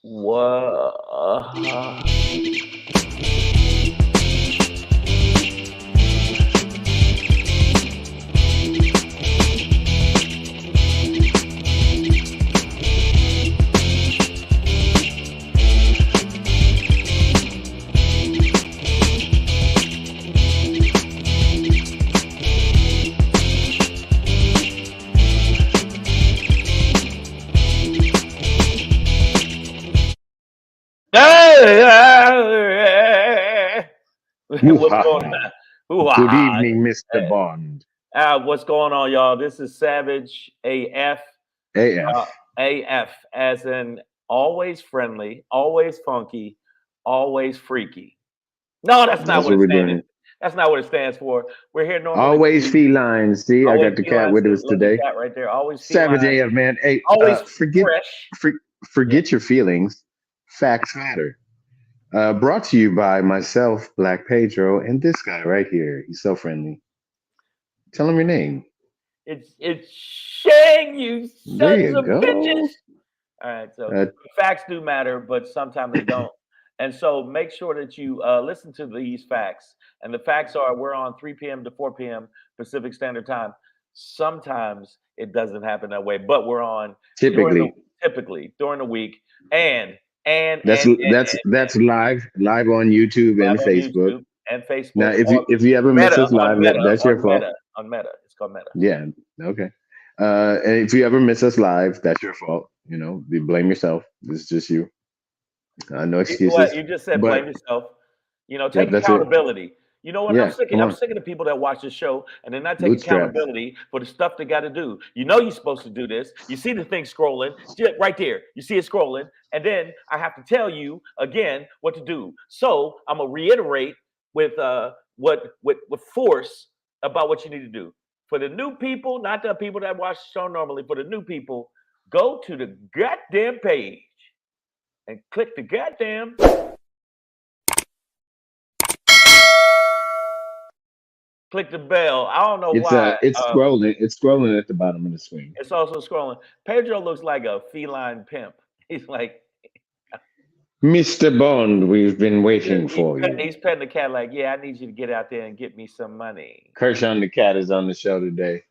What? What's going Woo-ha-ha. on? Good Hoo-ha-ha. evening, Mr. Bond. What's going on, y'all? This is Savage AF. Uh, AF. AF, as in always friendly, always funky, always freaky. No, that's not That's what what it we're stands. doing. That's not what it stands for. We're here normally to Always be feline. See, I always got the cat feline. with See, us look at today. that right there. Always Savage feline. AF, man. Hey, Always fresh. for, Yeah. forget your feelings. Facts matter. Brought to you by myself, Black Pedro, and this guy right here. He's so friendly. Tell him your name. It's Shang, you There sons you of bitches. go. All right, so Uh, facts do matter, but sometimes they don't. And so make sure that you listen to these facts. And the facts are we're on 3 p.m. to 4 p.m. Pacific Standard Time. Sometimes it doesn't happen that way, but we're on during the typically, typically during the week and and that's and and, that's and that's live on YouTube and live on Facebook. YouTube and Now, Facebook if or you ever miss Meta us live, that's your on fault. Meta on Meta. It's called Meta. Yeah. Okay. And if you ever miss us live, that's your fault. You blame yourself. It's just you. No What excuses. you just said, But blame yourself. Take yep, that's it. accountability. You know what? Yeah. Come I'm on. sick of the people that watch the show and they're not taking Bootstraps. accountability for the stuff they got to do. You know you're supposed to do this. You see the thing scrolling right there. You see it scrolling, and then I have to tell you again what to do. So I'm gonna reiterate with with force about what you need to do. For the new people, not the people that watch the show normally. For the new people, go to the goddamn page and click the goddamn click the bell. I don't know why. It's scrolling. It's scrolling at the bottom of the screen. It's also scrolling. Pedro looks like a feline pimp. He's like Mr. Bond, we've been waiting for you. he's petting the cat like, yeah, I need you to get out there and get me some money. Kershaw the cat is on the show today.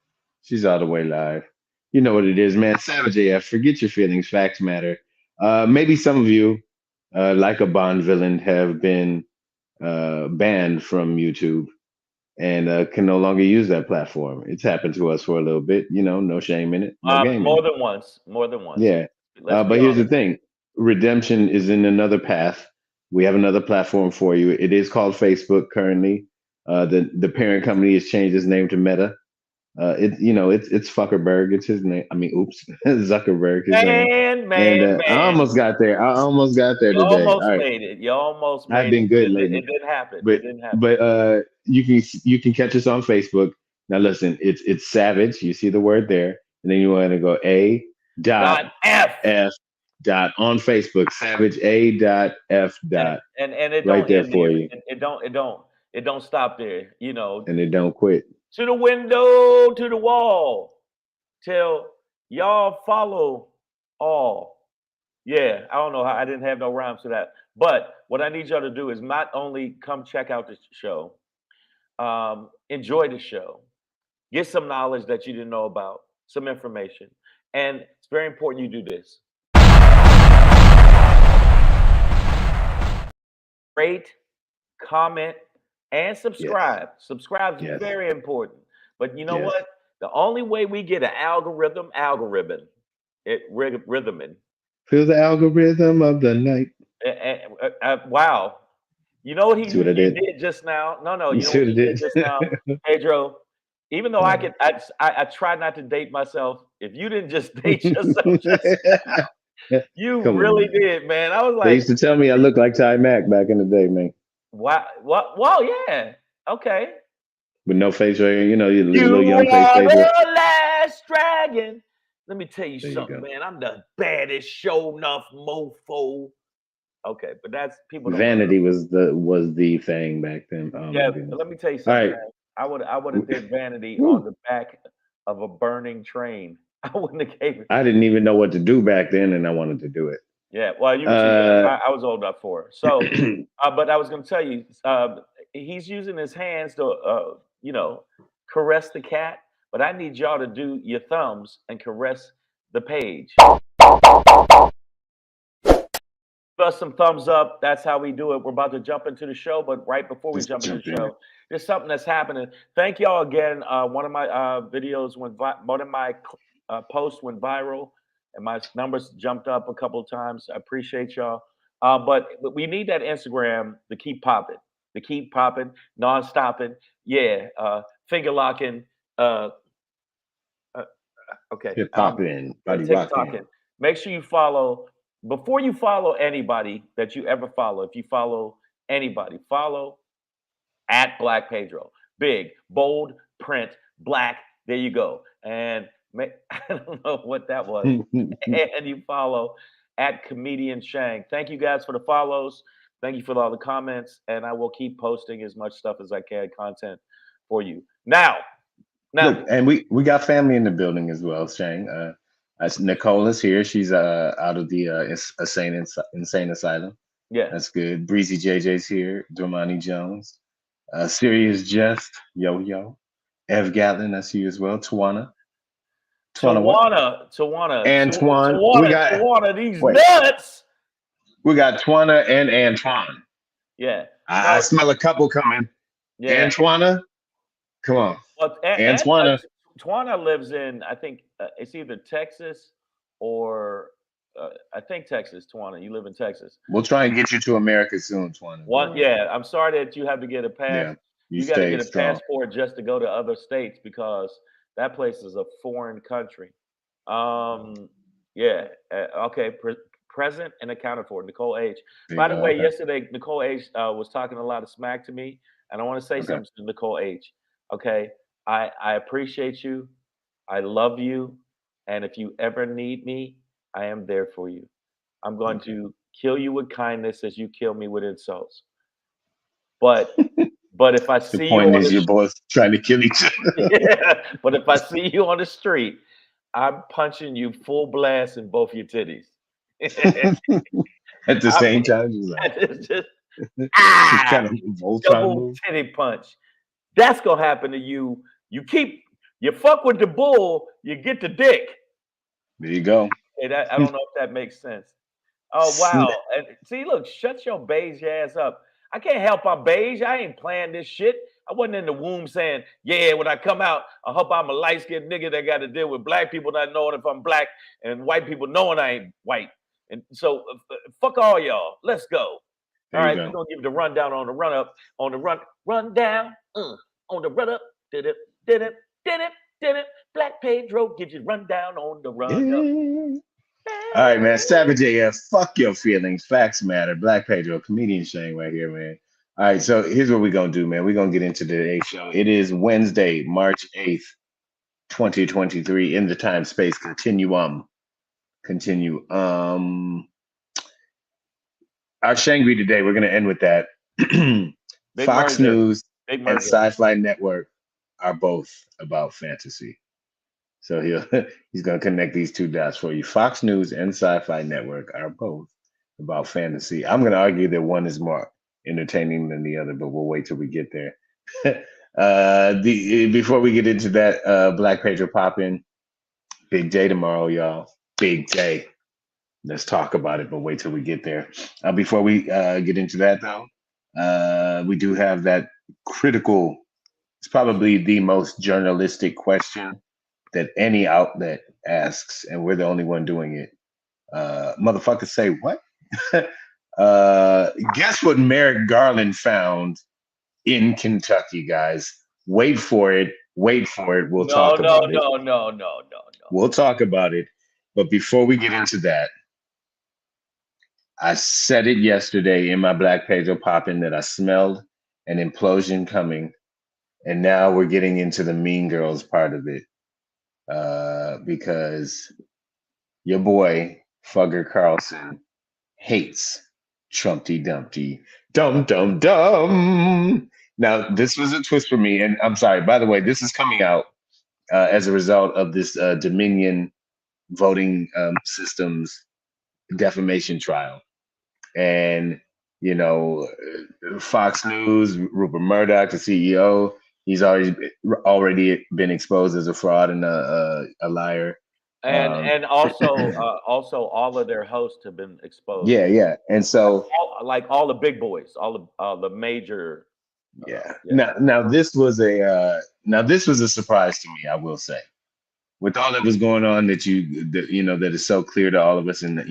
She's all the way live. You know what it is, man. Savage AF. Forget your feelings. Facts matter. Maybe some of you, like a Bond villain, have been banned from YouTube and can no longer use that platform. It's happened to us for a little bit. No shame in it, no game in More it. than once. More than once. Yeah. Let's be But here's the honest. thing: redemption is in another path. We have another platform for you. It is called Facebook currently. The parent company has changed its name to Meta. It's Fuckerberg. It's his name. I mean, oops, Zuckerberg, his name. Man, And man, I man. almost got there. I almost got there You today. almost All right, made it. You almost I've made it, been but good it lately. didn't happen. It But didn't happen. but you can catch us on Facebook. Now listen, it's Savage. You see the word there, and then you want to go A dot Dot F. F dot on Facebook. Savage A dot F dot And it right don't there end for there. you, It don't stop there. and it don't quit. To the window, to the wall. Till y'all follow all. Yeah, I don't know how I didn't have no rhymes to that. But what I need y'all to do is not only come check out the show, enjoy the show, get some knowledge that you didn't know about, some information. And it's very important you do this. Rate, comment, and Yes, subscribe. Subscribe is yes, very important. But you know yes. what? The only way we get an rhythming. Feel the algorithm of the night. Wow. You know what See what I you did? did just now? No, no. You You know see what what I you did just now, did? Pedro? Even though I try not to date myself. If you didn't just date yourself just you Come on, really man. did, man. I was They like, used to tell me I looked like Ty Mac back in the day, man. wow, what? Well, yeah. Okay. With no facial hair, your little You young face are Pedro. the last dragon. Let me tell you There you something, go. man. I'm the baddest show enough mofo. Okay, but that's people don't want to know. Vanity was the thing back then. Oh my Yeah, but goodness. let me tell you All something, right. man. I would have did Vanity on Whew. the back of a burning train. I wouldn't have gave it. I didn't even know what to do back then, and I wanted to do it. Yeah, well, you were too young. Uh, I was old enough for her. So, but I was going to tell you, he's using his hands to, caress the cat. But I need y'all to do your thumbs and caress the page. Give us some thumbs up. That's how we do it. We're about to jump into the show, but right before we just jump into the jump in. show, there's something that's happening. Thank y'all again. One of my videos one of my posts went viral, and my numbers jumped up a couple of times. I appreciate y'all. But we need that Instagram to keep popping, non-stopping. Yeah, finger locking. Uh, uh, okay. Hip hop in, body rocking. TikToking. Make sure you follow before you follow anybody that you ever follow. If you follow anybody, follow at Black Pedro. Big, bold print, black. There you go. And I don't know what that was. And you follow at Comedian Shang. Thank you guys for the follows. Thank you for all the comments. And I will keep posting as much stuff as I can, content for you. Now, Look, and we got family in the building as well, Shang. Nicole is here. She's out of the insane asylum. yeah. That's good. Breezy JJ's here. Dormani Jones. Serious Jest. Yo yo. Ev Gatlin, that's you as well. Tawana. What? Antoine. Tawana, these nuts. We got Tawana and Antoine. Yeah. I smell a couple coming. Yeah. Antoine. Come on. Well, Tawana lives in, I think it's either Texas or I think Texas. Tawana, you live in Texas. We'll try and get you to America soon, Tawana. Yeah. I'm sorry that you have to get a pass. Yeah, you got to get a passport just to go to other states because that place is a foreign country. Yeah. Okay. Present and accounted for. Nicole H. By the way, yesterday Nicole H. Was talking a lot of smack to me, and I want to say something to Nicole H. Okay, I appreciate you. I love you, and if you ever need me, I am there for you. I'm going to kill you with kindness as you kill me with insults. But if I see the point is you're both trying to kill each other. Yeah, but if I see you on the street, I'm punching you full blast in both your titties. At the same time, just kind of double titty punch. That's gonna happen to you. You fuck with the bull, you get the dick. There you go. Hey, I don't know if that makes sense. Oh wow! And see, look, shut your beige ass up. I can't help I'm beige. I ain't playing this shit. I wasn't in the womb saying, yeah, when I come out, I hope I'm a light-skinned nigga that got to deal with black people not knowing if I'm black and white people knowing I ain't white. And so fuck all y'all. Let's go. All right, we're gonna give the rundown on the run up, on the rundown, on the run up. Did it. Black Pedro gives you rundown on the run up. All right, man. Savage AF, fuck your feelings. Facts matter. Black Pedro, comedian Shane right here, man. All right, so here's what we're gonna do, man. We're gonna get into today's show. It is Wednesday, March 8th, 2023, in the time space continuum. Our Shangri today, we're gonna end with that. Fox News and Sci-Fi Network are both about fantasy. So he's going to connect these two dots for you. Fox News and Sci-Fi Network are both about fantasy. I'm going to argue that one is more entertaining than the other, but we'll wait till we get there. Before we get into that, Black Pedro pop in. Big day tomorrow, y'all. Big day. Let's talk about it, but wait till we get there. Before we get into that, though, we do have that critical, it's probably the most journalistic question that any outlet asks, and we're the only one doing it. Motherfuckers say, what? Guess what Merrick Garland found in Kentucky, guys? Wait for it. We'll talk about it. No. We'll talk about it. But before we get into that, I said it yesterday in my Black Pedro pop-in that I smelled an implosion coming. And now we're getting into the Mean Girls part of it. Because your boy FUGGER CARLSON hates TRUMPTY DUMPTY. Dum. Now this was a twist for me, and I'm sorry. By the way, this is coming out as a result of this Dominion voting systems defamation trial, and you know, Fox News, Rupert Murdoch, the CEO, he's already been exposed as a fraud and a liar. And also all of their hosts have been exposed. Yeah, yeah, and so Like all the big boys, all the major. yeah. Yeah. Now this was a surprise to me, I will say, with all that was going on that is so clear to all of us, and that,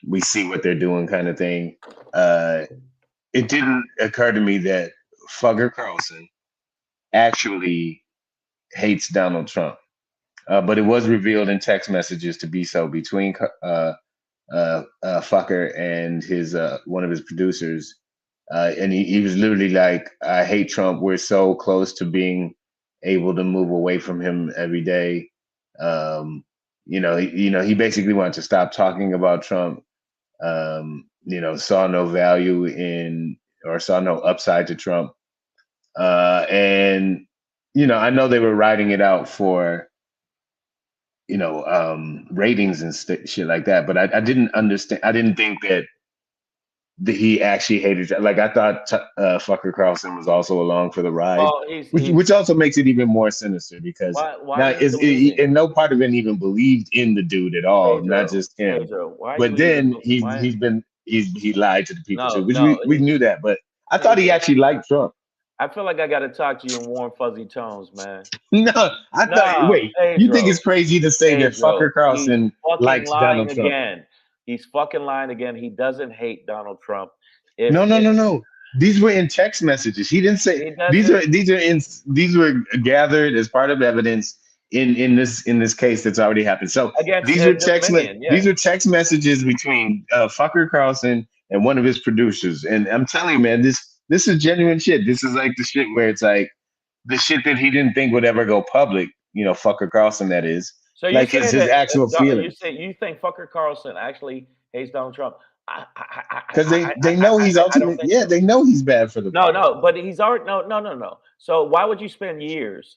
we see what they're doing, kind of thing. It didn't occur to me that Fugger Carlson actually hates Donald Trump, but it was revealed in text messages to be so between Fucker and his one of his producers, and he was literally like, "I hate Trump. We're so close to being able to move away from him every day." He basically wanted to stop talking about Trump. Saw no value in, or saw no upside to Trump. And I know they were writing it out for ratings and shit like that, but I didn't understand. I didn't think that he actually hated. Like, I thought Fucker Carlson was also along for the ride, Well, which also makes it even more sinister, because why now are you believing? and no part of it even believed in the dude at all, not just him. Pedro, why are But you then even? he lied to the people too, which No, we knew that. But I thought he actually liked Trump. I feel like I got to talk to you in warm, fuzzy tones, man. No, I thought. Wait, you think it's crazy to say that Fucker Carlson likes Donald Trump? Again. He's fucking lying again. He doesn't hate Donald Trump. No. These were in text messages. He didn't say these were gathered as part of evidence in this case that's already happened. So these were text messages between Fucker Carlson and one of his producers. And I'm telling you, man, this is genuine shit. This is like the shit where it's like the shit that he didn't think would ever go public. Fucker Carlson, that is. So like his actual feelings. You think Fucker Carlson actually hates Donald Trump? Because they know he's ultimately, they know he's bad for the but he's already no. So why would you spend years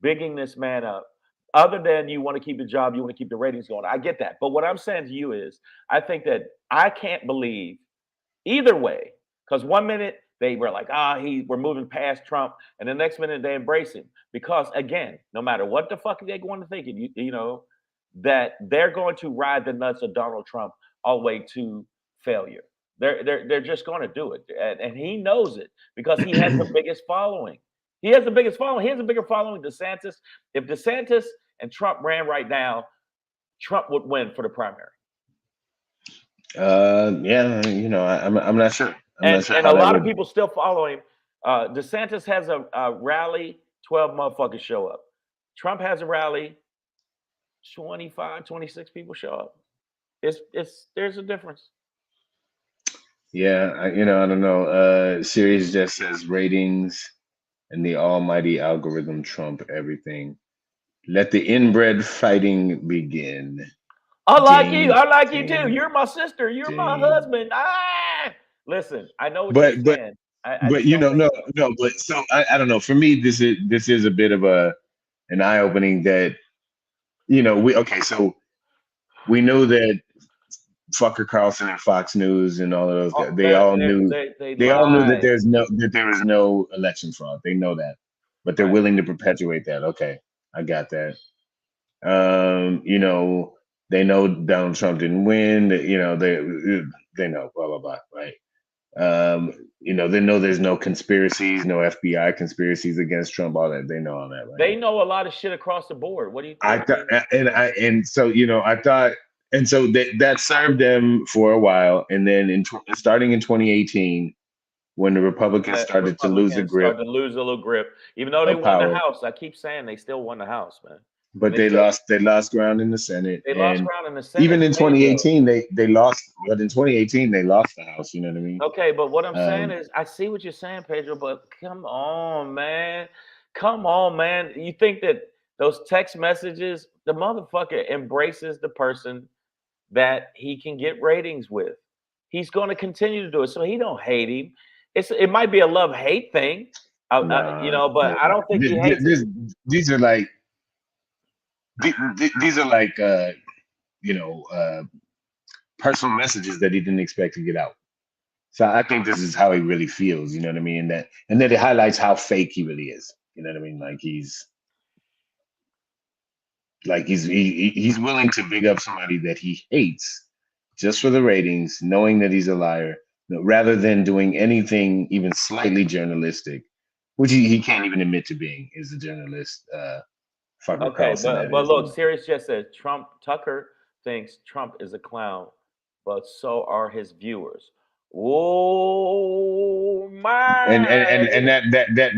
bigging this man up? Other than you want to keep the job, you want to keep the ratings going. I get that, but what I'm saying to you is, I think that I can't believe either way, because one minute they were like, we're moving past Trump, and the next minute they embrace him. Because again, no matter what the fuck they're going to think, that they're going to ride the nuts of Donald Trump all the way to failure. They're just going to do it, and he knows it, because he has the biggest following. He has the biggest following. He has a bigger following than DeSantis. If DeSantis and Trump ran right now, Trump would win for the primary. I'm not sure. And a lot of people still follow him. DeSantis has a rally, 12 motherfuckers show up. Trump has a rally, 25, 26 people show up. There's a difference. Yeah, I don't know. Series just says ratings and the almighty algorithm trump everything. Let the inbred fighting begin. I like you too. You're my sister. You're my husband. Listen, I know what you're saying. But so I don't know. For me, this is a bit of an eye opening that so we know that Fucker Carlson and Fox News and all of those guys, they all knew that there was no election fraud. They know that, but they're willing to perpetuate that. Okay, I got that. They know Donald Trump didn't win. They know blah blah blah, right? They know there's no conspiracies, no FBI conspiracies against Trump. All that, they know all that, right? They know a lot of shit across the board. What do you think? I thought. And so that served them for a while, and then starting in 2018, when the Republicans started to lose a little grip, even though they won the House. I keep saying they still won the House, man. But they lost ground in the Senate. They lost ground in the Senate. Even in 2018, they lost. But in 2018, they lost the House. You know what I mean? Okay, but what I'm saying is, I see what you're saying, Pedro. But come on, man. You think that those text messages, the motherfucker embraces the person that he can get ratings with. He's going to continue to do it, so he don't hate him. It might be a love-hate thing, but I don't think he hates him. These are like personal messages that he didn't expect to get out. So I think this is how he really feels, you know what I mean? And then it highlights how fake he really is. You know what I mean? He's willing to big up somebody that he hates just for the ratings, knowing that he's a liar, rather than doing anything even slightly journalistic, which he can't even admit to being, is a journalist. Fucker Okay, Carlson, that but is. look, Sirius just said Tucker thinks Trump is a clown, but so are his viewers. Oh And my!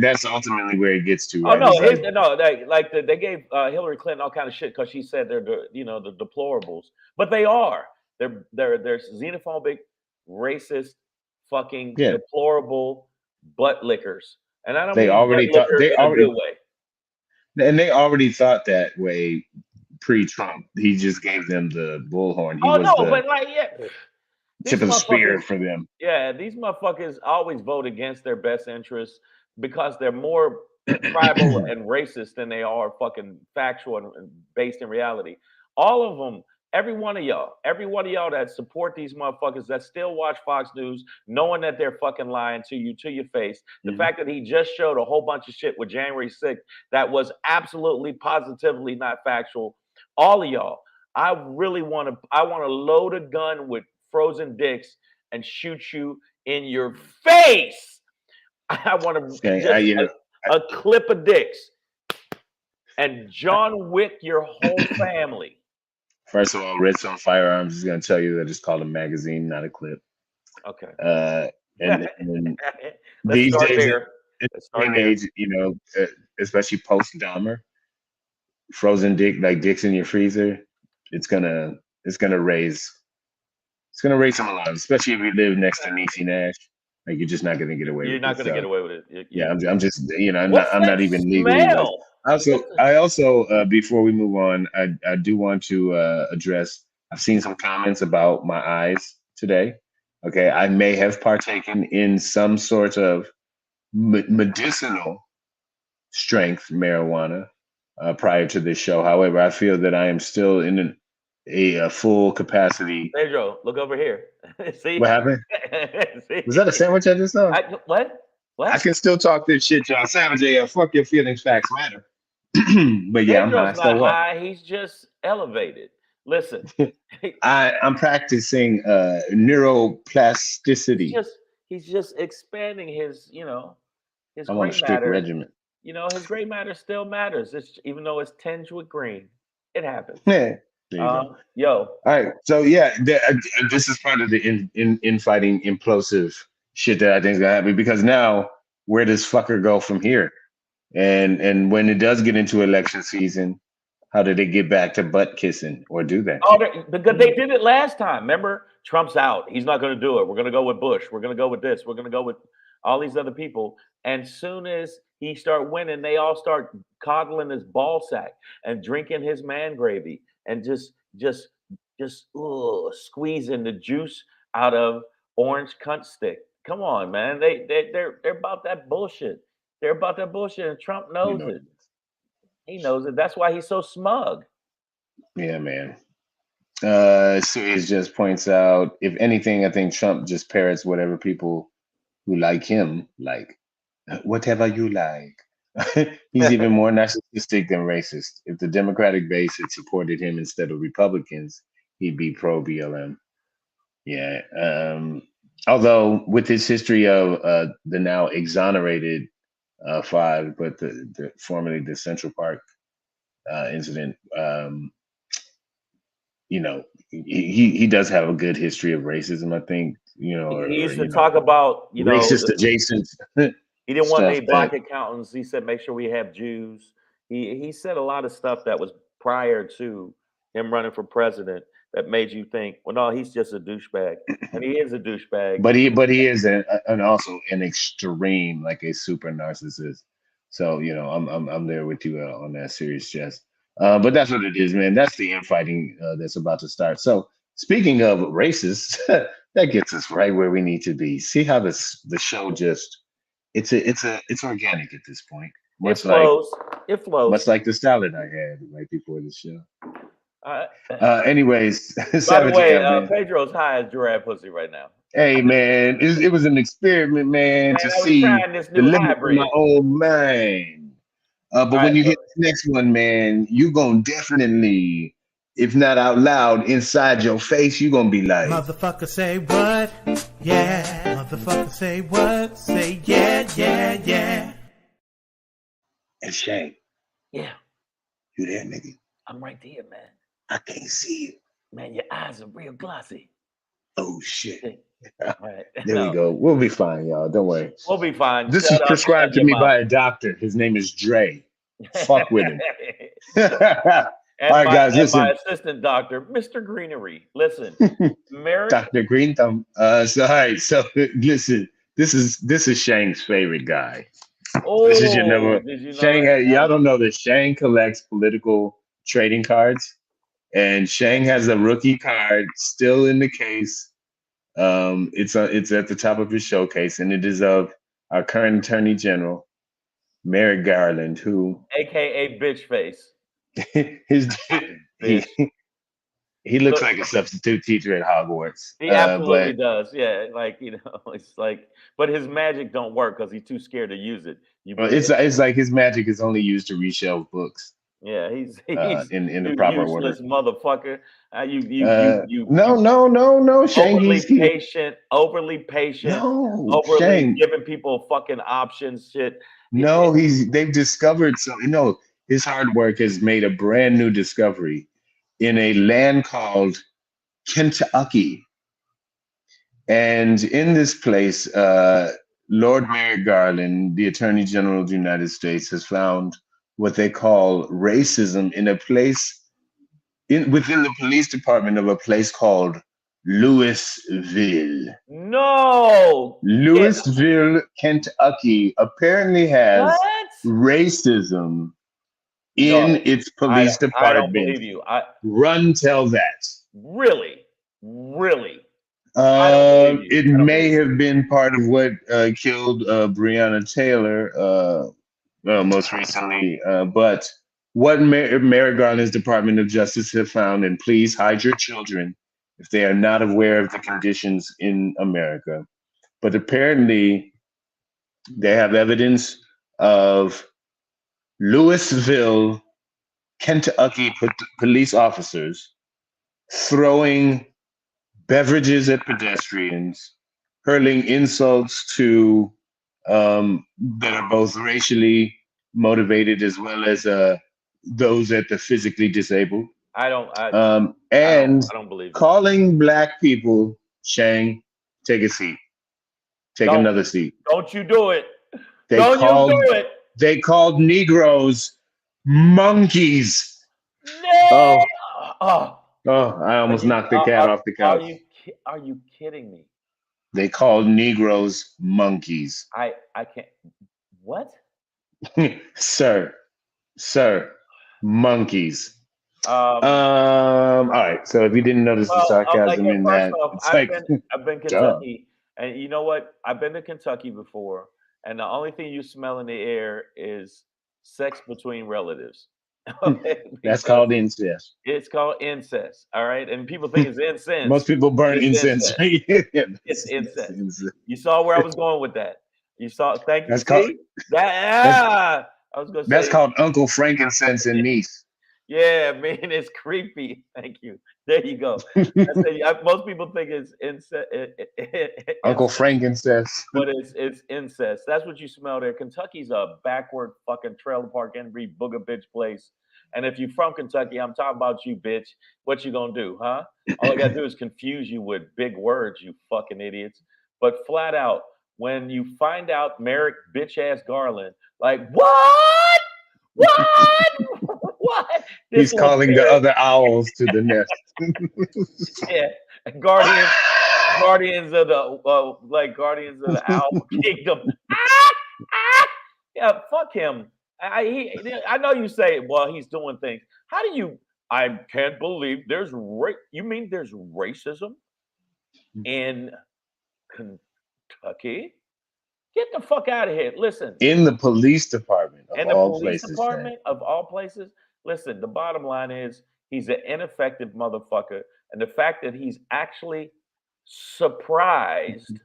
that's ultimately where it gets to, Oh right? no, It's like, they gave Hillary Clinton all kind of shit because she said they're the deplorables, but they are. They're xenophobic, racist, fucking yeah, deplorable butt lickers, and I don't they mean butt already thought lickers in a good way. they already thought that way pre-Trump. He just gave them the bullhorn. He Oh was no, the but like yeah, tip these of the spear motherfuckers, for them. yeah, these motherfuckers always vote against their best interests because they're more tribal and racist than they are fucking factual and based in reality. All of them, every one of y'all that support these motherfuckers that still watch Fox News, knowing that they're fucking lying to you to your face. The Mhm. fact that he just showed a whole bunch of shit with January 6th that was absolutely positively not factual. All of y'all, I want to load a gun with frozen dicks and shoot you in your face. I want to Okay, just a clip of dicks and John Wick your whole family. first of all, Redstone Firearms is going to tell you that it's called a magazine, not a clip. Okay. Uh, and Let's these start days, there. in Let's this day start and there. age, especially post Dahmer, frozen dick like dicks in your freezer, it's gonna it's gonna raise it's gonna raise some alarms, especially if you live next to Niecy Nash. Like you're just not gonna get away You're with not it. going to get So away with it. yeah, I'm just What's I'm that not even legally licensed. smell? Also, What's the, I also before we move on, I do want to address. I've seen some comments about my eyes today. Okay, I may have partaken in some sort of medicinal strength marijuana prior to this show. However, I feel that I am still in a full capacity. Pedro, look over here. What See? happened? Was See? that a sandwich I just saw? What? I What? can still talk this shit, y'all. Savage AF, fuck your feelings, facts matter. But yeah, I'm high. Pedro's So not what? high. He's just elevated. Listen, I'm practicing he's neuroplasticity. just he's just expanding his his I'm on a gray strict matter. regimen. His gray matter still matters. It's even though it's tinged with green. It happens. Yeah, there you go. Yo, All right, so yeah, this is part of the infighting implosive shit that I think is gonna happen because now where does fucker go from here? And when it does get into election season, how do they get back to butt kissing, or do they? because they did it last time. Remember, Trump's out. He's not going to do it. We're going to go with Bush. We're going to go with this. We're going to go with all these other people. And soon as he start winning, they all start coddling his ball sack and drinking his man gravy and squeezing the juice out of orange cunt stick. Come on, man. They're about that bullshit. They're about that bullshit, and Trump You knows know, it. He knows it. That's why he's so smug. yeah, man. Series just points out, if anything, I think Trump just parrots whatever people who like him like. Whatever you like. He's even more narcissistic than racist. If the Democratic base had supported him instead of Republicans, he'd be pro BLM. Yeah. Although with his history of the now exonerated five, but the formerly the Central Park incident, he does have a good history of racism, I think, He or used to talk about, racist adjacent he didn't want stuff any that black accountants. He said, make sure we have Jews. He said a lot of stuff that was prior to him running for president that made you think, well, no, he's just a douchebag. And he is a douchebag. but he is an also an extreme, like a super narcissist. So I'm there with you on that serious, Jess. But that's what it is, man. That's the infighting that's about to start. So speaking of racists, that gets us right where we need to be. See how the show just it's organic at this point, It much like flows. It flows. the salad I had right before the show. Uh, Anyways, by the Savage way, AF, man. Pedro's high as giraffe pussy right now. Hey, man, it was an experiment, man, Man, to I was see trying this the new limits of my hybrid. own mind. All But right, when you so hit this next one, man, you gonna definitely, if not out loud, inside your face, you gonna be like, Motherfucker say what? Yeah. Motherfucker say what? Say yeah, yeah, yeah. "And Shane, yeah, you there, nigga? I'm right there, man. I can't see you. Man, your eyes are real glossy. Oh shit." All right, There we no, go. We'll be fine, y'all. Don't worry. we'll be fine. This is Shut up, shut prescribed to your me mouth. by a doctor. His name is Dre. Fuck with him. All and right, guys, my listen. assistant doctor, Mr. Greenery. Listen, Merrick. Dr. Green Thumb. So all right, so listen, this is Shang's favorite guy. This is your Oh, number. did you know Shang that? y'all don't know that Shang collects political trading cards, and Shang has a rookie card still in the case. It's at the top of his showcase, and it is of our current Attorney General, Merrick Garland, who AKA bitch face. his he, Bitch. he looks Look, like a substitute teacher at Hogwarts. he absolutely But does. Yeah, like it's like, but his magic don't work because he's too scared to use it. You it's bitch. it's like his magic is only used to reshelve books Yeah, he's in the you proper order. useless motherfucker. No, Shang. Overly patient, No, overly Shang. giving people fucking options. Shit. No, they've discovered so his hard work has made a brand new discovery in a land called Kentucky. And in this place, Lord Merrick Garland, the Attorney General of the United States, has found what they call racism in a place within the police department of a place called Louisville. No, get Louisville, Kentucky apparently has what? racism in No, its I police I don't department. believe you. I Run tell that. really, really, I don't believe you. It I don't may believe you. have been part of what killed Breonna Taylor most recently, but what Merrick Garland's Department of Justice have found, and please hide your children if they are not aware of the conditions in America. But apparently, they have evidence of Louisville, Kentucky police officers throwing beverages at pedestrians, hurling insults to that are both racially motivated as well as those at the physically disabled, I don't. and I don't believe you. calling black people, Shang, take a seat, take Don't another seat. don't you do it. They Don't you called do it. they called Negroes monkeys. No. Oh, Oh, I are almost you knocked the cat off the couch. are you kidding me? They called Negroes monkeys. I can't. What? Sir, monkeys. Um. All right. So if you didn't notice the Well, sarcasm in first that, off, it's like, I've been duh. Kentucky, and you know what? I've been to Kentucky before, and the only thing you smell in the air is sex between relatives. Okay, That's because called incest. it's called incest. All right, and people think it's incense. Most people burn It's incense. incest. Right? Yeah, It's that's incest. incest. You saw where I was going with that. You saw. Thank you. That's called See that? that's I was gonna that's say. called Uncle Frankincense and niece. Yeah, man, it's creepy. Thank you. There you go. Most people think it's incest, Uncle Frankincense. but it's incest. That's what you smell there. Kentucky's a backward fucking trailer park Henry booger bitch place. And if you're from Kentucky, I'm talking about you, bitch. What you gonna do, huh? All I gotta do is confuse you with big words, you fucking idiots. But flat out, when you find out Merrick bitch ass Garland, like what? What? What? This He's little calling the parrot, other owls to the nest. yeah, guardians of the guardians of the owl kingdom. Ah, ah. Yeah, fuck him. I know you say, well, he's doing things. How do you? I can't believe there's You mean there's racism in Kentucky? Get the fuck out of here. Listen, In the police department of and the all police places, Shang. department of all places. Listen, the bottom line is He's an ineffective motherfucker. And the fact that he's actually surprised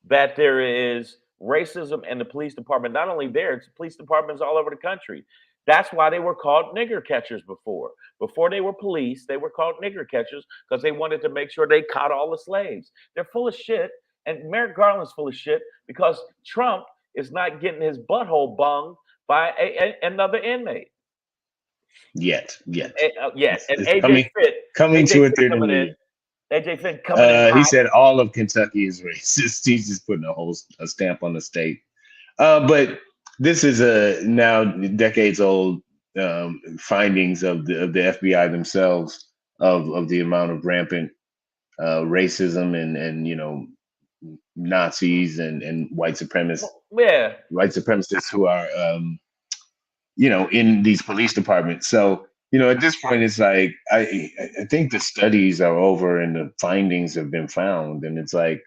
that there is racism in the police department, not only there, it's police departments all over the country. That's why they were called nigger catchers before. Before they were police, they were called nigger catchers because they wanted to make sure they caught all the slaves. They're full of shit. And Merrick Garland's full of shit because Trump is not getting his butthole bunged by another inmate. Yet. Yes, and It's AJ coming to it coming in. AJ Fitz coming in. He said all of Kentucky is racist. He's just putting a stamp on the state. But this is a now decades old findings of the FBI themselves of the amount of rampant racism and Nazis and white supremacists. Yeah, white supremacists who are in these police departments. So at this point, it's like I think the studies are over and the findings have been found, and it's like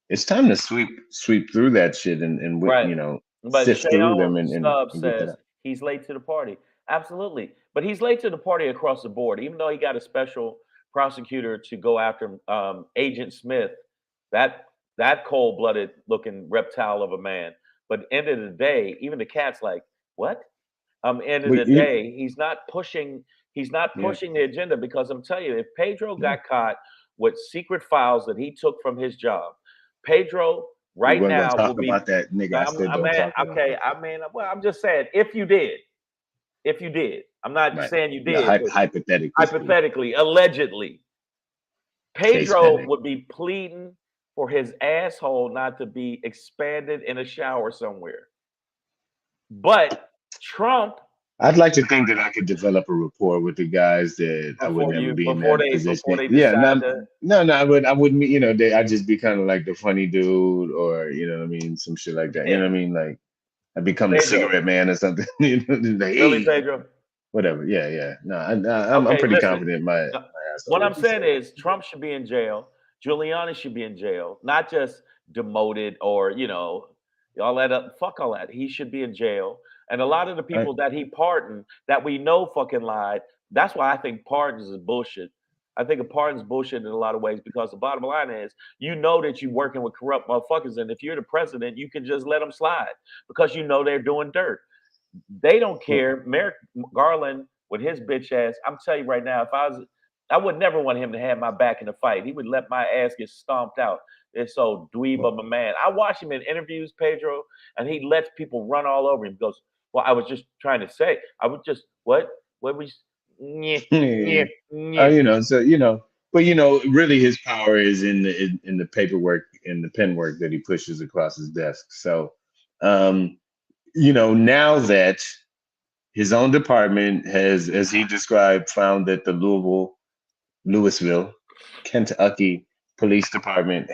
it's time to sweep through that shit and right. But sift through them and Stubbs get that says out. he's late to the party. Absolutely, but he's late to the party across the board. Even though he got a special prosecutor to go after Agent Smith, that cold-blooded looking reptile of a man. But end of the day, even the cat's like, what? End of the day, he's not pushing the agenda because I'm telling you, if Pedro got caught with secret files that he took from his job, Pedro right now talk will be about that nigga. Well, I'm just saying, if you did, I'm not saying you did. Hypothetically, allegedly, Pedro would be pleading for his asshole not to be expanded in a shower somewhere. But Trump, I'd like to think that I could develop a rapport with the guys that I would never be in that position. I wouldn't. I'd just be kind of like the funny dude, or some shit like that. You know what I mean? Like I'd become the cigarette man or something. Really, Pedro? Whatever. Yeah. No, I'm pretty confident in my what I'm saying is Trump should be in jail. Giuliani should be in jail, not just demoted or all that. Fuck all that. He should be in jail. And a lot of the people that he pardoned that we know fucking lied. That's why I think pardons is bullshit. I think a pardon's bullshit in a lot of ways because the bottom line is that you're working with corrupt motherfuckers, and if you're the president, you can just let them slide because they're doing dirt. They don't care. Merrick Garland with his bitch ass. I'm telling you right now, I would never want him to have my back in a fight. He would let my ass get stomped out. It's so dweeb of a man. I watch him in interviews, Pedro, and he lets people run all over him. He goes, well, I was just trying to say, I would just, what was, but really his power is in the paperwork and the pen work that he pushes across his desk. So, now that his own department has, as he described, found that the Louisville, Kentucky police department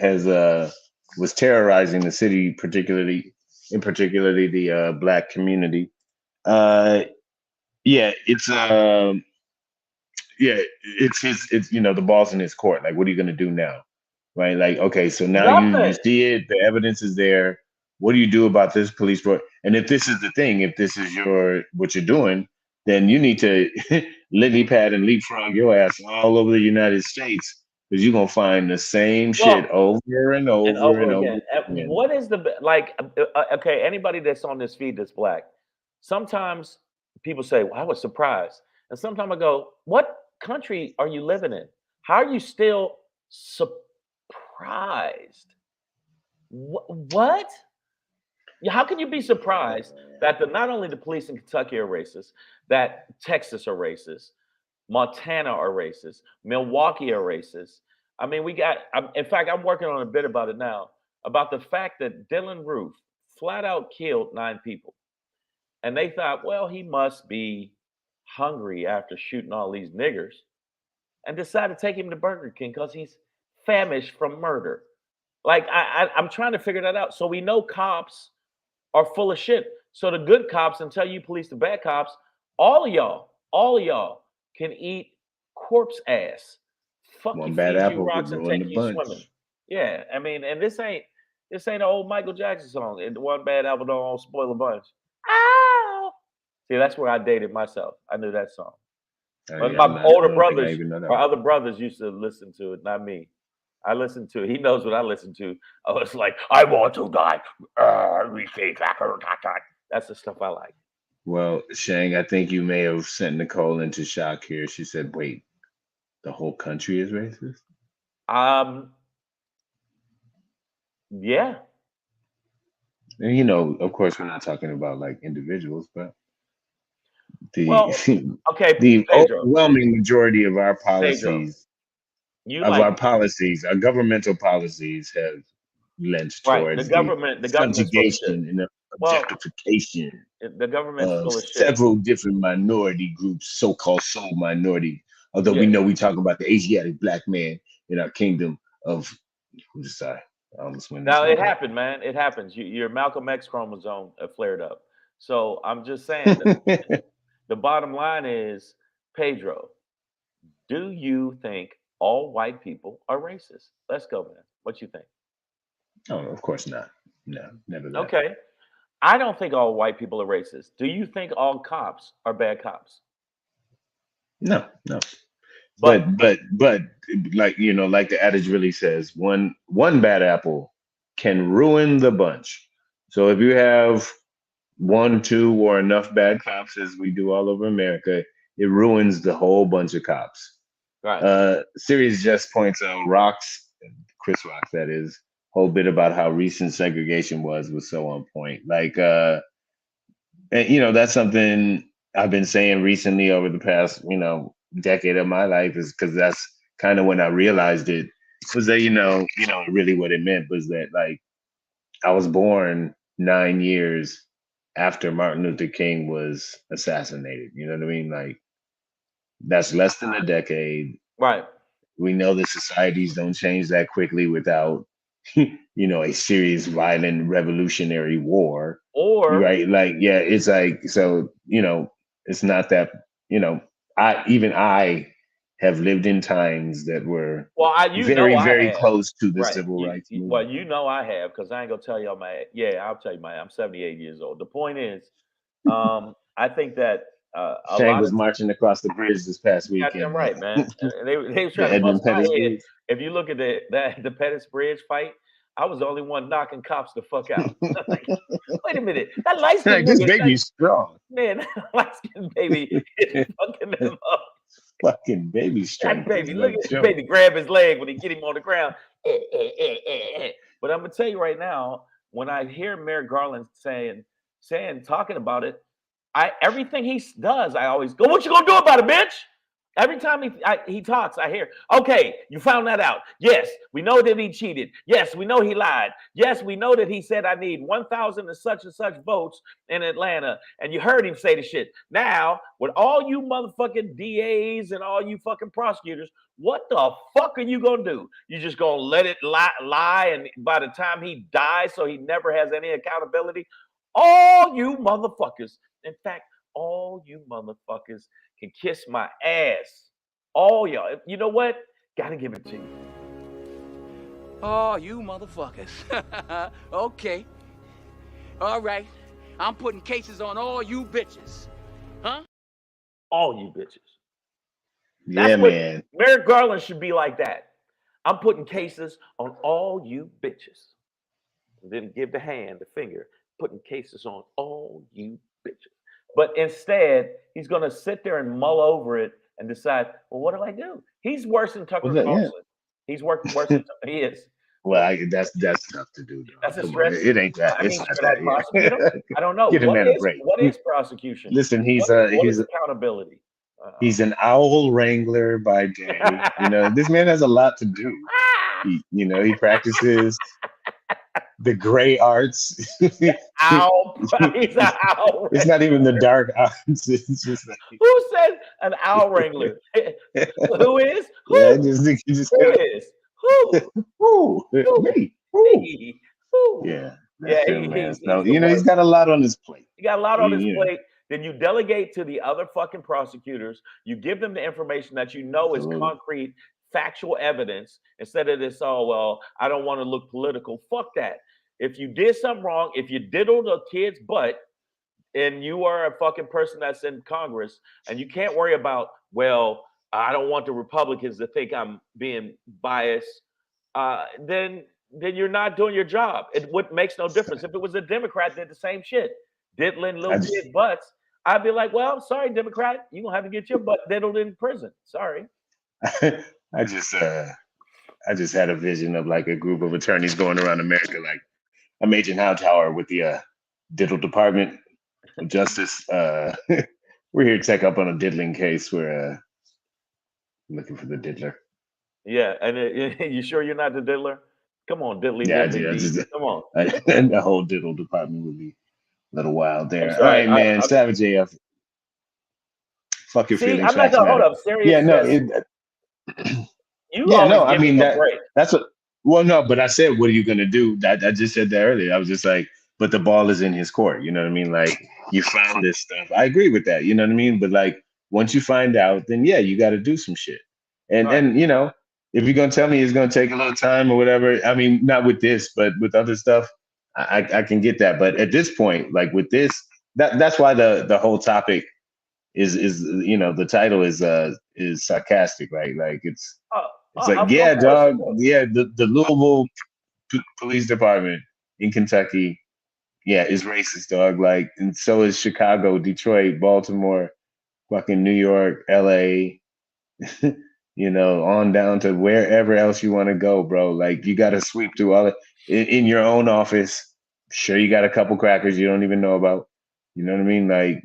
was terrorizing the city, particularly the Black community. It's the ball's in his court. Like, what are you gonna do now? Right? Like, okay, so now you see it, the evidence is there. What do you do about this police report? And if this is the thing, if this is what you're doing, then you need to lily pad and leapfrog your ass all over the United States, because you're gonna find the same shit over and over again. What is okay, anybody that's on this feed that's Black, sometimes people say, well, I was surprised. And sometimes I go, what country are you living in? How are you still surprised? What? How can you be surprised that not only the police in Kentucky are racist, that Texas are racist, Montana are racist, Milwaukee are racist? I mean, in fact, I'm working on a bit about it now, about the fact that Dylan Roof flat out killed 9 people. And they thought, well, he must be hungry after shooting all these niggers, and decided to take him to Burger King because he's famished from murder. Like, I'm trying to figure that out. So we know cops are full of shit. So the good cops, until you police the bad cops, all of y'all can eat corpse ass. Fuck you, feed you rocks and take you swimming. Yeah, I mean, and this ain't an old Michael Jackson song. And one bad apple don't spoil a bunch. Ow! See, that's where I dated myself. I knew that song. But Yeah, my older I don't think I brothers even know that or one. other brothers used to listen to it, not me. I listened to it. He knows what I listen to. I was like, I want to die. That's the stuff I like. Well, Shang, I think you may have sent Nicole into shock here. She said, "Wait, the whole country is racist?" Um, yeah. And you know, of course, we're not talking about like individuals, but the Well, okay, the Pedro. overwhelming majority of Pedro, you our like policies, our governmental policies have lent right? The towards the government. The government's full of shit. subjugation and the Well, objectification the government's of full of shit. several different minority groups, so-called soul minority. Although we Yeah. know we talk about the Asiatic black man in our kingdom of who's sorry, I almost went Now into it that. happened, man. It happens. Your Malcolm X chromosome flared up. So I'm just saying that the bottom line is, Pedro, do you think all white people are racist? Let's go, man. What you think? Oh, of course not. No, never that. Okay. I don't think all white people are racist. Do you think all cops are bad cops? No, no. But But like you know, like the adage really says, one bad apple can ruin the bunch. So if you have one, two, or enough bad cops as we do all over America, it ruins the whole bunch of cops. right, Sirius just points out Rocks, Chris Rocks, that is, whole bit about how recent segregation was so on point. Like, and you know, that's something I've been saying recently over the past, you know, decade of my life is because that's kind of when I realized it was that, really what it meant was that like I was born 9 years after Martin Luther King was assassinated. You know what I mean? Like that's less than a decade. right. We know that societies don't change that quickly without, a serious violent revolutionary war. Or Right? Like, yeah, it's like so, it's not that, I have lived in times that were well, very, I very have. close to the Right. civil rights Well, movement. I have because I ain't gonna tell y'all my. Yeah, I'll tell you my. I'm 78 years old. The point is, I think that a Shang lot was of marching across the bridge this past goddamn weekend, man. right, man. And they was The trying to bust Edmund my Pettus head. Bridge. If you look at the Pettis Bridge fight, I was the only one knocking cops the fuck out. Like, wait a minute, that light skinned Like this nigga, baby's strong. man, light skinned baby is fucking them up. Fucking baby That strength is baby, look no at that joke. baby grab his leg when he get him on the ground. But I'm gonna tell you right now, when I hear Merrick Garland talking about it, everything he does, I always go, "What you gonna do about it, bitch?" Every time he talks, I hear, "Okay, you found that out. Yes, we know that he cheated. Yes, we know he lied. Yes, we know that he said I need 1,000 and such votes in Atlanta." And you heard him say the shit. Now, with all you motherfucking DAs and all you fucking prosecutors, what the fuck are you gonna do? You just gonna let it lie, and by the time he dies, so he never has any accountability? All you motherfuckers, in fact, all you motherfuckers can kiss my ass. All y'all. You know what? Gotta give it to you. Oh, you motherfuckers. Okay. All right. I'm putting cases on all you bitches. Huh? All you bitches. Yeah, That's what man. Merrick Garland should be like that. I'm putting cases on all you bitches. And then give the hand, the finger, putting cases on all you bitches. But instead, he's going to sit there and mull over it and decide, well, what do I do? He's worse than Was Tucker that Carlson. He's worse than he is. Well, that's tough to do, That's dog. a Come on, stretch. it ain't that. I It's mean, not should I that. prosecute him? Yeah. I don't know. Give the man a break. What is prosecution? Listen, What is accountability? he's an owl wrangler by day. This man has a lot to do. He practices the gray arts. Owl. He's an owl. It's not even the dark arts. It's just like Who said an owl wrangler? Who is? yeah, I Who? just think you just Who is? Who? ooh, Who? me. Ooh. Me. Who? Yeah, Yeah, that's him, man. So he's the he's worst. got a lot on his plate. You got a lot on his You know, plate. Then you delegate to the other fucking prosecutors. You give them the information that you know is absolutely. concrete, factual evidence instead of this, oh, well, I don't want to look political. Fuck that. If you did something wrong, if you diddled a kid's butt, and you are a fucking person that's in Congress, and you can't worry about well, I don't want the Republicans to think I'm being biased, then you're not doing your job. What makes no difference. If it was a Democrat did the same shit, diddling I little just, kid butts, I'd be like, well, sorry, Democrat, you're gonna have to get your butt diddled in prison. Sorry. I just had a vision of like a group of attorneys going around America, like I'm Agent Hightower with the diddle department of justice. We're here to check up on a diddling case. We're looking for the diddler. Yeah, and you sure you're not the diddler? Come on, diddly Yeah, diddly dee. Come on. and the whole diddle department would be a little wild I'm there. All sorry. right, man. Savage AF. Fuck your See, feelings. I'm not Facts gonna hold matter. up. Serious Yeah, no. says you Yeah, always no. I give mean me a break. that's what. Well, no, but I said, what are you gonna do? I just said that earlier. I was just like, but the ball is in his court. You know what I mean? Like you found this stuff. I agree with that. You know what I mean? But like once you find out, then yeah, you got to do some shit. Right. And you know, if you're gonna tell me it's gonna take a little time or whatever, I mean, not with this, but with other stuff, I can get that. But at this point, like with this, that's why the whole topic is you know, the title is sarcastic, right? Like it's like, yeah, dog, yeah, the Louisville Police Department in Kentucky, yeah, is racist, dog. Like, and so is Chicago, Detroit, Baltimore, fucking New York, LA, you know, on down to wherever else you want to go, bro. Like, you got to sweep through all in your own office. Sure, you got a couple crackers you don't even know about. You know what I mean? Like,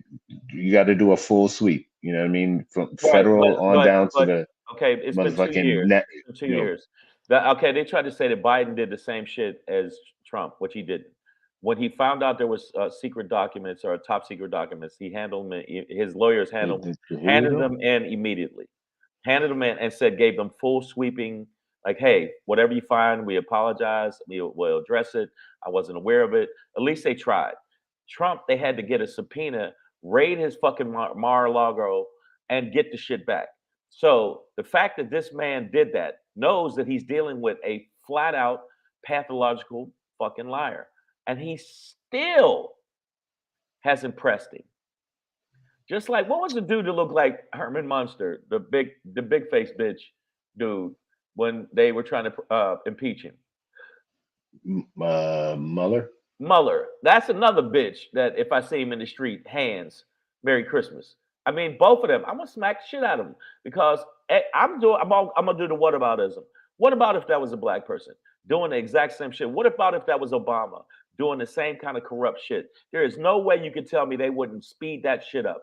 you got to do a full sweep. You know what I mean? From federal down to the okay, it's been 2 motherfucking years. net. It's been 2 years. Okay, they tried to say that Biden did the same shit as Trump, which he didn't. When he found out there was secret documents or top secret documents, he handled them. His lawyers handed them in immediately. Handed them in and said, gave them full sweeping, like, hey, whatever you find, we apologize. We'll address it. I wasn't aware of it. At least they tried. Trump, they had to get a subpoena, raid his fucking Mar-a-Lago, and get the shit back. So the fact that this man did that knows that he's dealing with a flat out pathological fucking liar. And he still hasn't pressed him. Just like, what was the dude that looked like Herman Munster, the big face bitch dude, when they were trying to impeach him? Mueller. Mueller. That's another bitch that if I see him in the street, hands, Merry Christmas. I mean, both of them, I'm gonna smack the shit out of them because I'm gonna do the whataboutism. What about if that was a black person doing the exact same shit? What about if that was Obama doing the same kind of corrupt shit? There is no way you could tell me they wouldn't speed that shit up.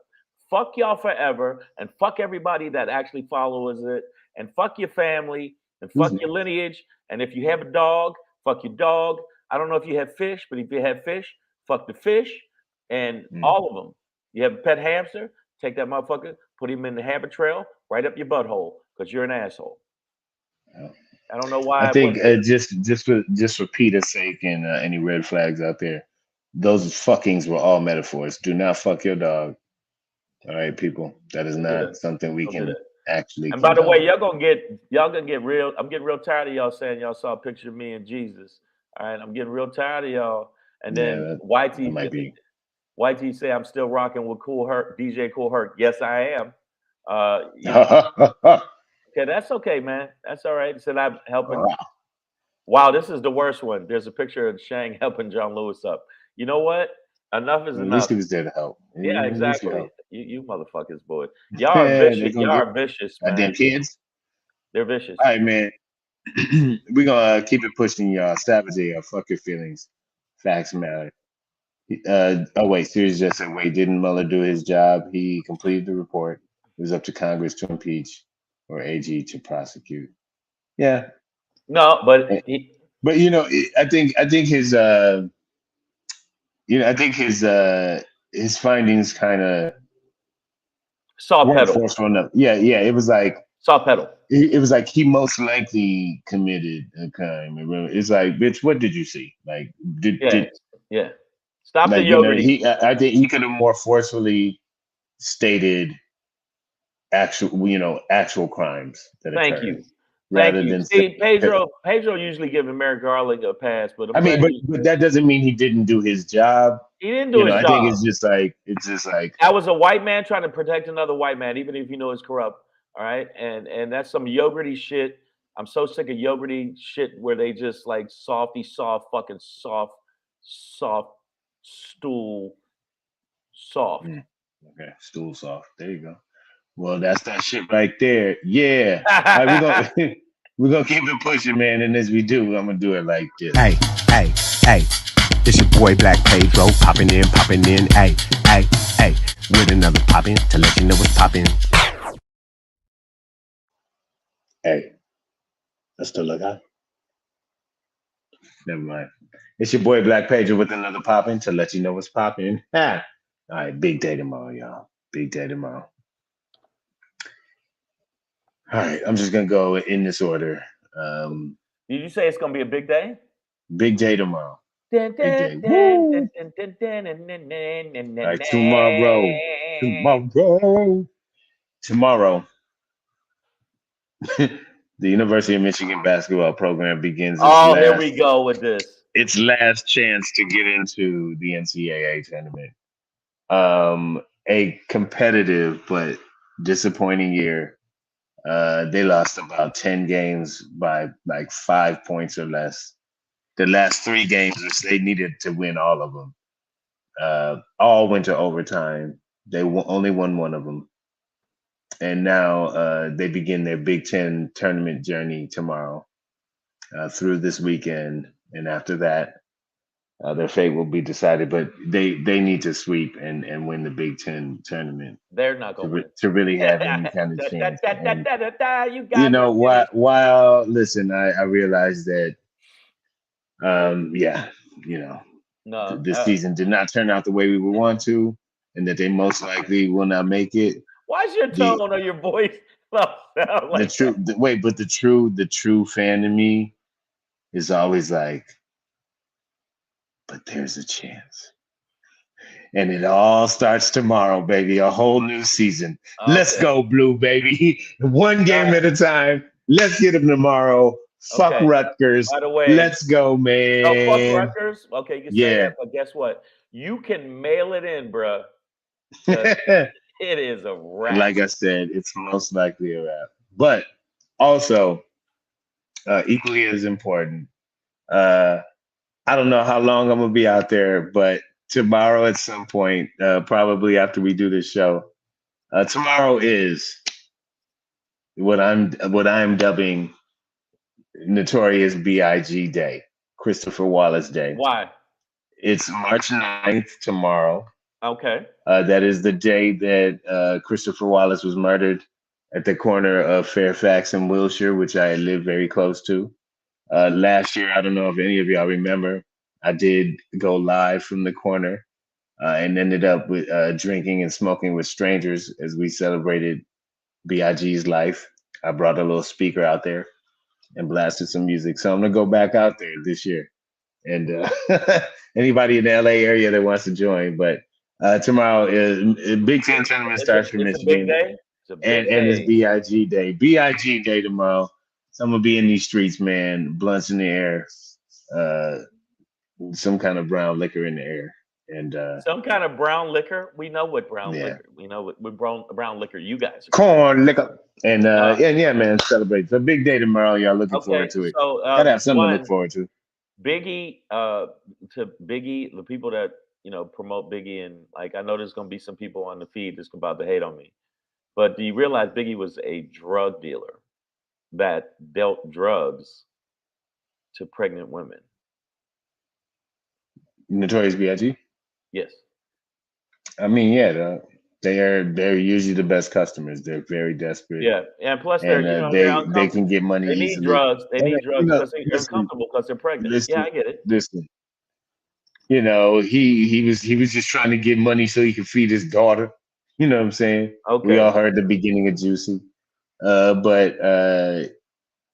Fuck y'all forever, and fuck everybody that actually follows it, and fuck your family, and fuck your lineage. And if you have a dog, fuck your dog. I don't know if you have fish, but if you have fish, fuck the fish and all of them. You have a pet hamster, take that motherfucker, put him in the habit trail, right up your butthole, because you're an asshole. I don't know why. I think just for Peter's sake and any red flags out there, those fuckings were all metaphors. Do not fuck your dog. All right, people. That is not something we can actually. And by the way, y'all gonna get real. I'm getting real tired of y'all saying y'all saw a picture of me and Jesus. All right, I'm getting real tired of y'all. And then YT say I'm still rocking with Cool Herc, DJ Cool Herc. Yes, I am. Okay, that's okay, man. That's all right. He said I'm helping. Wow, this is the worst one. There's a picture of Shang helping John Lewis up. You know what? Enough is enough. At least he was there to help. Yeah, exactly. You motherfuckers, boy. Y'all are vicious. Y'all are vicious, man. Damn kids. They're vicious. All right, man. We're gonna keep it pushing, y'all. Savage AF. Fuck your feelings. Facts matter. Oh wait, Sirius just said, wait, didn't Mueller do his job? He completed the report. It was up to Congress to impeach or AG to prosecute. Yeah. No, but you know, I think his his findings kind of saw pedal. Forceful enough. Yeah, it was like saw pedal. It was like he most likely committed a crime. It's like, bitch, what did you see? Like, yeah. Stop like, the yoga. I think he could have more forcefully stated actual crimes that occurred. Thank you. Rather than see, Pedro usually giving Merrick Garland a pass, but but that doesn't mean he didn't do his job. He didn't do his I job. think it's just like That was a white man trying to protect another white man, even if you know it's corrupt. All right, and that's some yogurty shit. I'm so sick of yogurty shit where they just like soft, soft stool, soft. okay, stool soft. There you go. Well, that's that shit right there. Yeah. All right, we're gonna we're gonna keep it pushing, man. And as we do, I'm gonna do it like this. Hey, hey, hey. It's your boy Black Pedro popping in. Hey, hey, hey. With another poppin' to let you know what's poppin'. Hey, let's still look out. Never mind. It's your boy Black Pedro with another poppin' to let you know what's poppin'. All right, big day tomorrow, y'all. Big day tomorrow. All right, I'm just gonna go in this order. Did you say it's gonna be a big day? Big day tomorrow. Big day. Woo! All right, tomorrow. The University of Michigan basketball program begins here we go with this. Its last chance to get into the NCAA tournament. A competitive but disappointing year. They lost about 10 games by like 5 points or less. The last 3 games, which they needed to win all of them, all went to overtime. They only won one of them. And now they begin their Big Ten tournament journey tomorrow through this weekend. And after that, their fate will be decided. But they need to sweep and win the Big Ten tournament. They're not going to win. To really have any kind of chance. You while listen, I realized that, this season did not turn out the way we would want to, and that they most likely will not make it. Why's your tone of your voice like the true fan in me is always like, but there's a chance. And it all starts tomorrow, baby. A whole new season. Okay. Let's go, Blue, baby. One game at a time. Let's get them tomorrow. Fuck Rutgers. By the way, let's go, man. Oh, fuck Rutgers? Okay, you can say that, but guess what? You can mail it in, bruh. It is a wrap. Like I said, it's most likely a wrap. But also, equally as important, I don't know how long I'm going to be out there, but tomorrow at some point, probably after we do this show, tomorrow is what I'm dubbing Notorious B.I.G. Day, Christopher Wallace Day. Why? It's March 9th tomorrow. Okay. That is the day that Christopher Wallace was murdered at the corner of Fairfax and Wilshire, which I live very close to. Last year, I don't know if any of y'all remember, I did go live from the corner and ended up with drinking and smoking with strangers as we celebrated B.I.G.'s life. I brought a little speaker out there and blasted some music. So I'm going to go back out there this year. And anybody in the LA area that wants to join. But tomorrow is Big Ten tournament starts for Michigan. It's a big day. And it's B.I.G. Day. B.I.G. Day tomorrow. So I'm going to be in these streets, man. Blunts in the air. Some kind of brown liquor in the air. And some kind of brown liquor. We know what brown liquor. We know what brown liquor you guys are. Corn liquor. And yeah, man, celebrate. It's a big day tomorrow. Y'all looking forward to it. So gotta have something to look forward to. Biggie, the people that promote Biggie, and like I know there's gonna be some people on the feed that's about to hate on me. But do you realize Biggie was a drug dealer that dealt drugs to pregnant women? Notorious B.I.G.? Yes. I mean, yeah, they're usually the best customers. They're very desperate. Yeah, and plus they can get money they easily. Need drugs. They need drugs because they're uncomfortable because they're pregnant. Yeah, I get it. Listen, he was just trying to get money so he could feed his daughter. You know what I'm saying? Okay. We all heard the beginning of Juicy, but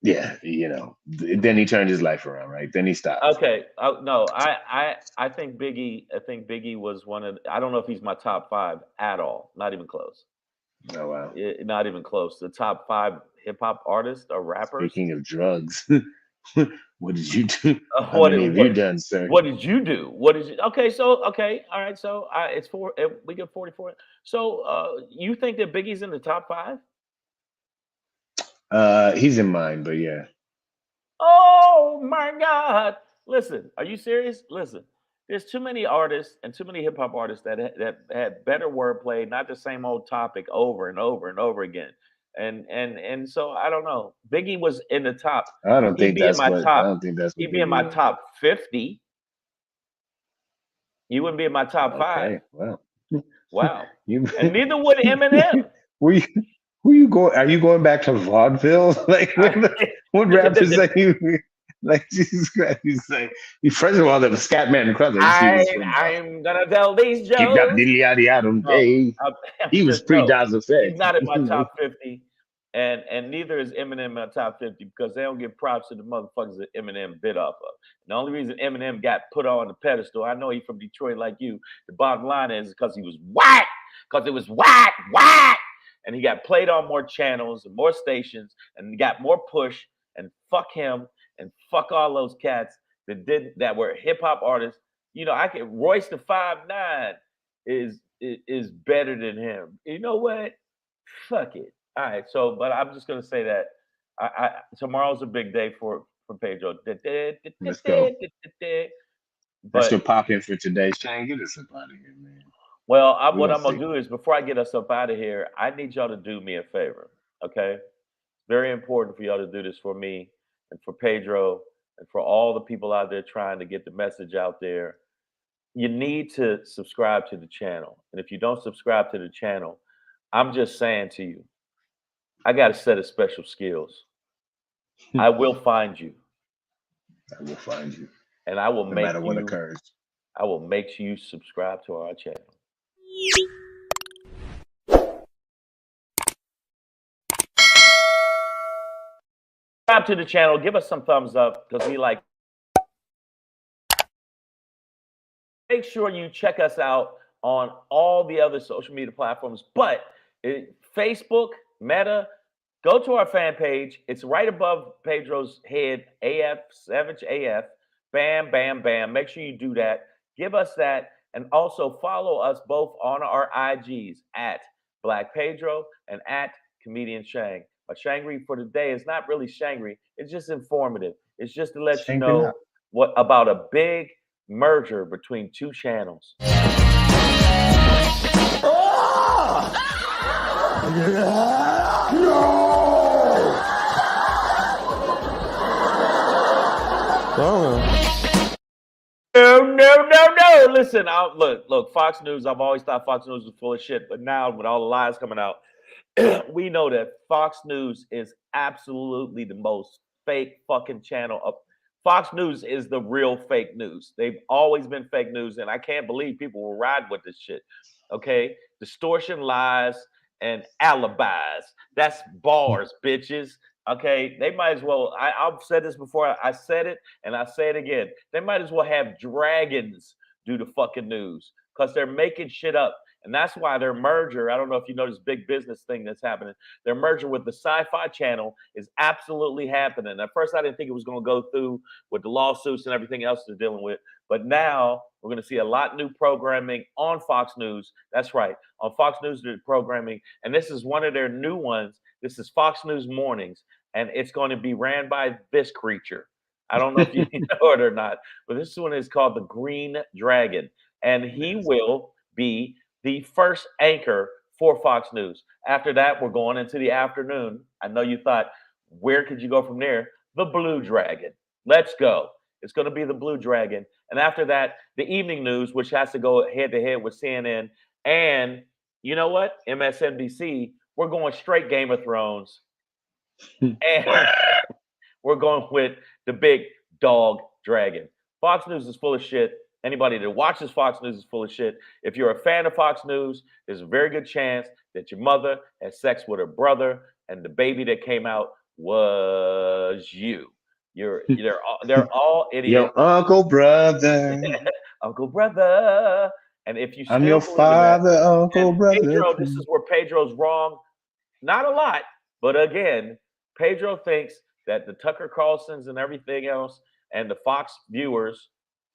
yeah, then he turned his life around, right? Then he stopped. Okay. No, I think Biggie was one of. I don't know if he's my top 5 at all. Not even close. Oh wow. Not even close. The top 5 hip hop artists or rappers. Speaking of drugs, What did you do? How What many have you done, sir? What did you do? What did you? Okay, so okay, all right. So it's four. We get 44. So you think that Biggie's in the top 5? He's in mine, but yeah. Oh my God! Listen, are you serious? Listen, there's too many artists and too many hip hop artists that had better wordplay, not the same old topic over and over and over again. And so I don't know. Biggie was in the top. I don't He'd think be in that's my what I top. don't think that's what He'd be in my Biggie is. top 50. You wouldn't be in my top 5. Okay, well, Wow. you And neither would Eminem. were you who you going? Are you going back to vaudeville? Like what rappers are you? Like Jesus Christ, he's like. First of all, there was Scatman Crothers. He was from I'm gonna tell these Keep That jokes. Dilly Adam No, Day. I'm He was just no. pre-Daz He's Effect. not in my top 50, and neither is Eminem in my top 50 because they don't give props to the motherfuckers that Eminem bit off of. The only reason Eminem got put on the pedestal, I know he's from Detroit like you. The bottom line is because he was whack, because it was whack, and he got played on more channels and more stations, and he got more push. And fuck him, and fuck all those cats that were hip hop artists. You know, I can Royce the 5'9" is better than him. You know what? Fuck it. All right. So, but I'm just gonna say that tomorrow's a big day for Pedro. Let's go. That's your But pop-in for today. Shane, get us up out of here, man. well, We what gonna I'm gonna see. do is before I get us up out of here, I need y'all to do me a favor. Okay. Very important for y'all to do this for me and for Pedro and for all the people out there trying to get the message out there. You need to subscribe to the channel. And if you don't subscribe to the channel, I'm just saying to you, I got a set of special skills. I will find you. I will find you. And I will No make matter what you occurs. I will make you subscribe to our channel. Subscribe to the channel. Give us some thumbs up because we like. Make sure you check us out on all the other social media platforms, but Facebook, Meta, go to our fan page. It's right above Pedro's head, AF, Savage AF. Bam, bam, bam. Make sure you do that. Give us that. And also follow us both on our IGs at Black Pedro and at Comedian Shang. But Shangry for today is not really Shangry. It's just informative. It's just to let you Shangri know now. what about a big merger between two channels. No. Listen, look. Fox News. I've always thought Fox News was full of shit, but now with all the lies coming out, we know that Fox News is absolutely the most fake fucking channel. Fox News is the real fake news. They've always been fake news, and I can't believe people will ride with this shit. Okay, distortion, lies, and alibis. That's bars, bitches. Okay, they might as well. I've said this before. I said it, and I say it again. They might as well have dragons do the fucking news because they're making shit up. And that's why their merger, I don't know if you know this big business thing that's happening. Their merger with the Sci-Fi Channel is absolutely happening. At first, I didn't think it was going to go through with the lawsuits and everything else they're dealing with. But now we're going to see a lot new programming on Fox News. That's right. On Fox News, they're programming. And this is one of their new ones. This is Fox News Mornings. And it's going to be ran by this creature. I don't know if you know it or not. But this one is called the Green Dragon. And he will be the first anchor for Fox News. After that, we're going into the afternoon. I know you thought, where could you go from there? The Blue Dragon. Let's go. It's going to be the Blue Dragon. And after that, the evening news, which has to go head to head with CNN. And you know what? MSNBC, we're going straight Game of Thrones. And we're going with the big dog dragon. Fox News is full of shit. Anybody that watches Fox News is full of shit. If you're a fan of Fox News, there's a very good chance that your mother had sex with her brother, and the baby that came out was you. They're all idiots. Your uncle brother. Uncle brother. And if you still I'm your believe in father, that, uncle and brother. Pedro, this is where Pedro's wrong. Not a lot, but again, Pedro thinks that the Tucker Carlsons and everything else and the Fox viewers,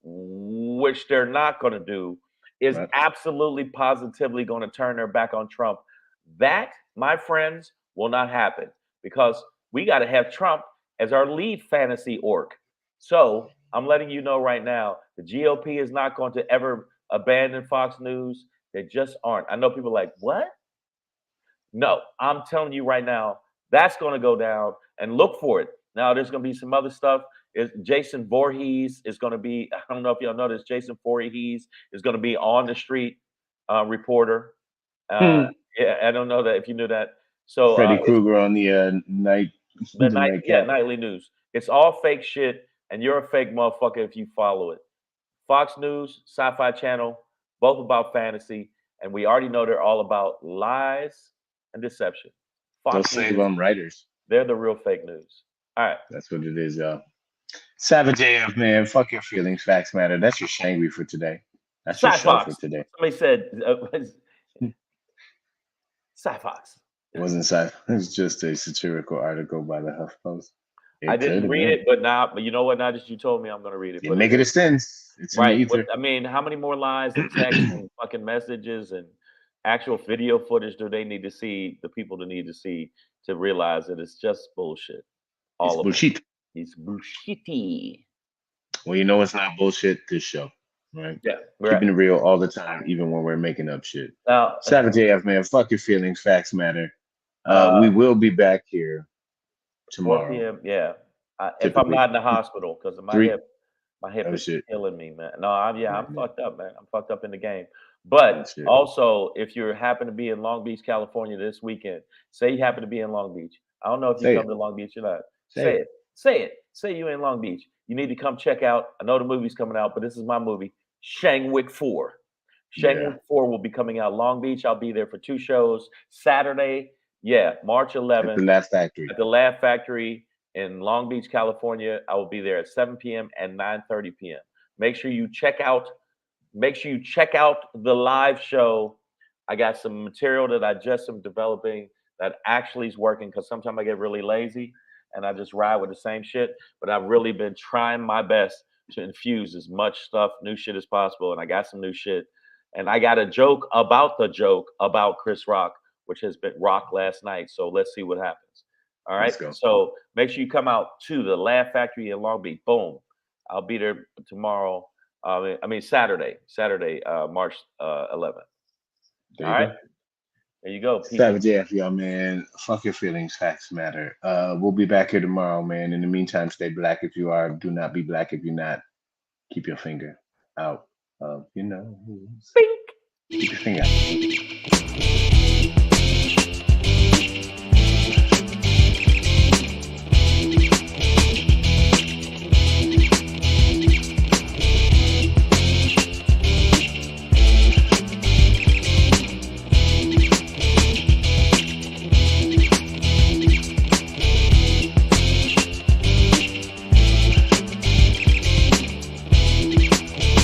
which they're not going to do, is Right. absolutely positively going to turn their back on Trump. That, my friends, will not happen because we got to have Trump as our lead fantasy orc. So I'm letting you know right now, the GOP is not going to ever abandon Fox News. They just aren't. I know people are like, what? No, I'm telling you right now, that's going to go down, and look for it. Now, there's going to be some other stuff. Jason Voorhees is going to be, I don't know if y'all know this, Jason Voorhees is going to be on the street reporter. Yeah, I don't know that if you knew that. So Freddy Krueger on the nightly news. It's all fake shit, and you're a fake motherfucker if you follow it. Fox News, Sci-Fi Channel, both about fantasy, and we already know they're all about lies and deception. They'll Fox save News, them writers. they're the real fake news. All right. That's what it is, y'all. Savage AF, man. Fuck your feelings. Facts matter. That's your Shangry for today. That's your show for today. Somebody said Sci-Fox. It wasn't sci. It was just a satirical article by the HuffPost. I didn't read it, but you know what? Now that you told me, I'm going to read it. You make it a sense. It's right. in the ether. I mean, how many more lies and texts and fucking messages and actual video footage do they need to see? The people that need to see to realize that it's just bullshit. It's bullshit. It's bullshitty. Well, you know it's not bullshit. This show, right? Yeah, keeping it real all the time, even when we're making up shit. Now, Savage AF, man. Fuck your feelings. Facts matter. We will be back here tomorrow. 4 p.m. Yeah, if I'm not in the hospital because my hip is killing me, man. No, I'm fucked up, man. I'm fucked up in the game. But also, if you happen to be in Long Beach, California this weekend, say you happen to be in Long Beach. I don't know if you come to Long Beach or not. Say it. Say you in Long Beach. You need to come check out. I know the movie's coming out, but this is my movie, Shangwick 4. Shangwick 4 will be coming out Long Beach. I'll be there for 2 shows. Saturday, March 11th. At the Laugh Factory. At the Laugh Factory in Long Beach, California. I will be there at 7 p.m. and 9:30 p.m. Make sure you check out the live show. I got some material that I just am developing that actually is working because sometimes I get really lazy and I just ride with the same shit. But I've really been trying my best to infuse as much stuff, new shit as possible. And I got some new shit. And I got a joke about Chris Rock, which has been rocked last night. So let's see what happens. All right. So make sure you come out to the Laugh Factory in Long Beach. Boom. I'll be there tomorrow. Saturday, March 11th. All right. There you go. Savage AF, y'all, man. Fuck your feelings. Facts matter. We'll be back here tomorrow, man. In the meantime, stay black if you are. Do not be black if you're not. Keep your finger out of, Keep your finger out.